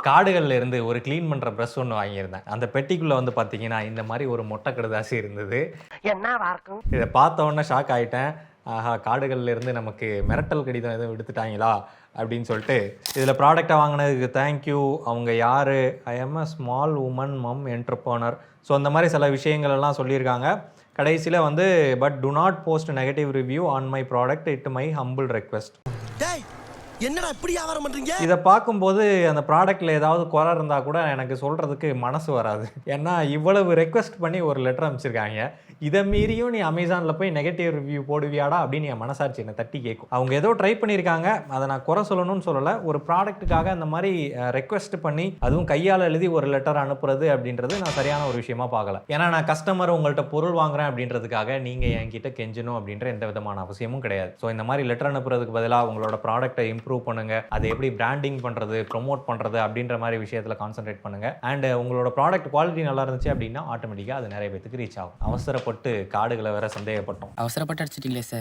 காடுகள்ல இருந்து ஒரு கிளீன் பண்ற பிரஷ் ஒன்று வாங்கியிருந்தேன். அந்த பெட்டிக்குள்ள வந்து பார்த்தீங்கன்னா, இந்த மாரி ஒரு மொட்டை கடுதாசி இருந்தது. என்னவா இருக்கும்? இத பார்த்த உடனே ஷாக் ஆயிட்டேன். ஆஹா! காடுகள்ல இருந்து நமக்கு மிரட்டல் கடிதம் எதுவும் விடுத்துட்டாங்களா? அப்படின்னு சொல்லிட்டு, இதில ப்ராடக்ட்ட வாங்குனதுக்கு தேங்க் யூ. அவங்க யாரு? I am a small woman mum entrepreneur. So அந்த மாரி சில விஷயங்கள் எல்லாம் சொல்லியிருக்காங்க. கடைசியில வந்து but do not post negative review on my product. It my humble request. டேய் என்னடா இப்படி வியாபாரம் பண்றீங்க? இத பார்க்கும்போது அந்த ப்ராடக்ட்ல ஏதாவது குறை இருந்தா கூட எனக்கு சொல்றதுக்கு மனசு வராது. ஏன்னா இவ்வளவு ரெக்வெஸ்ட் பண்ணி ஒரு லெட்டர் அனுப்பிச்சிருக்காங்க. இத மீறியும் நீ அமேசான்ல போய் நெகட்டிவ் ரிவ்யூ போடுவியாடா? அப்படின்னு என் மனசாட்சி என்ன தட்டி கேட்கும். அவங்க ஏதோ ட்ரை பண்ணியிருக்காங்க. அத நான் குறை சொல்லணும்னு சொல்லல. ஒரு ப்ராடக்ட்டுக்காக அந்த மாரி ரெக்வெஸ்ட் பண்ணி அதுவும் கையால எழுதி ஒரு லெட்டர் அனுப்புறது அப்படின்றது நான் சரியான ஒரு விஷயமா பார்க்கல. ஏன்னா நான் கஸ்டமர் உங்கள்ட்ட பொருள் வாங்குறேன் அப்படின்றதுக்காக நீங்க என்கிட்ட கெஞ்சணும் அப்படின்ற எந்த விதமான அவசியமும் கிடையாது. ஸோ இந்த மாரி லெட்டர் அனுப்புறதுக்கு பதிலா உங்களோட ப்ராடக்ட்டை இம்ப்ரூவ் பண்ணுங்க. அதை எப்படி பிராண்டிங் பண்றது, ப்ரோமோட் பண்றது அப்படின்ற மாரி விஷயத்துல கான்சன்ட்ரேட் பண்ணுங்க. அண்ட் உங்களோட ப்ராடக்ட் குவாலிட்டி நல்லா இருந்துச்சு அப்படின்னா ஆட்டோமேட்டிக்கா அது நிறைய பேத்துக்கு ரீச் ஆகும். அவசரப்பட்டு காடுகளை வேற சந்தேகப்பட்டோம். அவசரப்பட்டு அடிச்சிட்டீங்களே சார்.